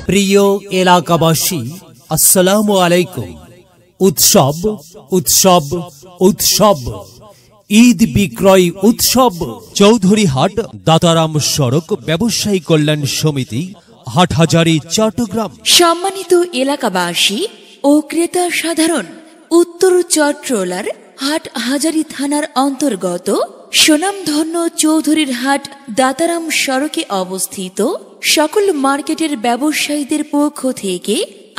প্রিয় এলাকাবাসী, আসসালামু আলাইকুম। উৎসব উৎসব উৎসব, ঈদ বিক্রয় উৎসব। চৌধুরীহাট দাতারাম সড়ক ব্যবসায়ী কল্যাণ সমিতি, হাটহাজারী, চট্টগ্রাম। সম্মানিত এলাকাবাসী ও ক্রেতা সাধারণ, উত্তর চট্টলার হাটহাজারী থানার অন্তর্গত সুনামধন্য চৌধুরীরহাট দাতারাম সড়কে অবস্থিত সকল মার্কেটের ব্যবসায়ীদের পক্ষ থেকে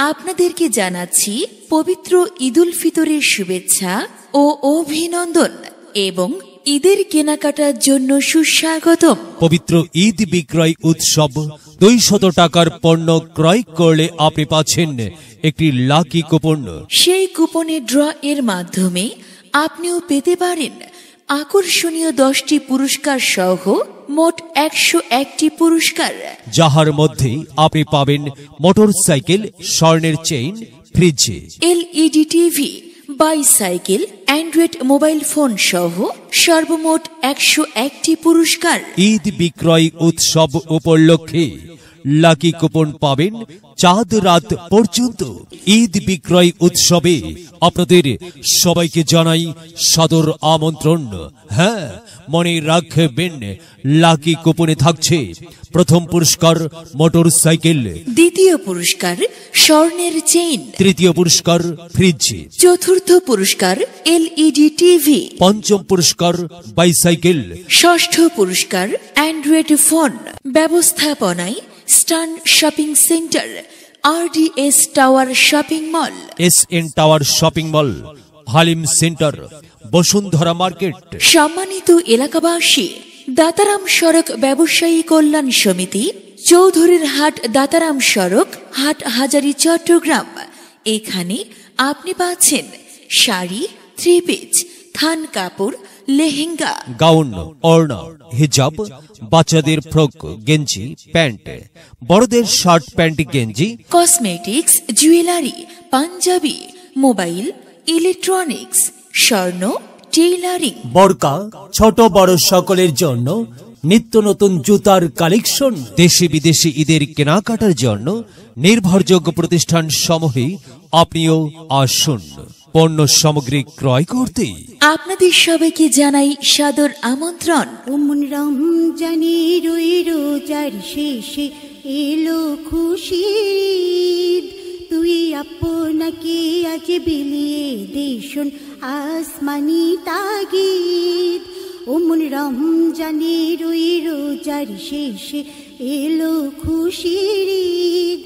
আপনাদেরকে জানাচ্ছি পবিত্র ঈদুল ফিতরের শুভেচ্ছা ও অভিনন্দন এবং ঈদের কেনাকাটার জন্য সুস্বাগতম। পবিত্র ঈদ বিক্রয় উৎসব। 200 টাকার পণ্য ক্রয় করলে আপনি পাচ্ছেন একটি লাকি কুপন। সেই কুপনের ড্র এর মাধ্যমে আপনিও পেতে পারেন আকর্ষণীয় 10টি পুরস্কার সহ মোট 101টি পুরস্কার, যাহার মধ্যে আপনি পাবেন মোটরসাইকেল, স্বর্ণের chain, fridge, LED TV, bicycle, Android mobile phone সহ সর্বমোট 101টি পুরস্কার। ঈদ বিক্রয় উৎসব উপলক্ষে লাকি কুপন পাবেন চাঁদ রাত পর্যন্ত। ঈদ বিক্রয় উৎসবে আপনাদের সবাইকে জানাই সাদর আমন্ত্রণ। হ্যাঁ, মনে রাখবেন, লাকি কুপনে থাকছে প্রথম পুরস্কার মোটরসাইকেল, দ্বিতীয় পুরস্কার স্বর্ণের চেইন, তৃতীয় পুরস্কার ফ্রিজ, চতুর্থ পুরস্কার LED টিভি, পঞ্চম পুরস্কার বাইসাইকেল, ষষ্ঠ পুরস্কার অ্যান্ড্রয়েড ফোন। ব্যবস্থাপনায় স্টান shopping centre, RDS tower shopping mall, SN tower shopping mall, Halim centre, Bashundhara market. সম্মানিত এলাকাবাসী, দাতারাম সড়ক ব্যবসায়ী কল্যাণ সমিতি, চৌধুরীরহাট দাতারাম সড়ক, হাটহাজারী, চট্টগ্রাম। এখানে আপনি পাচ্ছেন শাড়ি, 3 পিস, থান কাপড়, লেহেঙ্গা, গাউন, ওড়না, হিজাব, বাচ্চাদের ফ্রক, গেঞ্জি, প্যান্ট, বড়দের শার্ট, প্যান্ট, গেঞ্জি, কসমেটিক্স, জুয়েলারি, পাঞ্জাবি, মোবাইল, ইলেকট্রনিক্স, স্বর্ণ, টেইলারিং, বরকা, ছোট বড় সকলের জন্য নিত্য নতুন জুতার কালেকশন। দেশি বিদেশি ঈদের কেনাকাটার জন্য নির্ভরযোগ্য প্রতিষ্ঠান সমূহে আপনিও আসুন পণ্য সামগ্রী ক্রয় করতে। আপনাদের সবাইকে জানাই সাদর আমন্ত্রণ। ওমন রমজানের ওই রোজার শেষে এলো খুশির, তুই আপনাকে আজ বিলিয়ে দেশন আসমানি তাগিদ। ওমন রমজানের ওই রোজার শেষে এলো খুশির,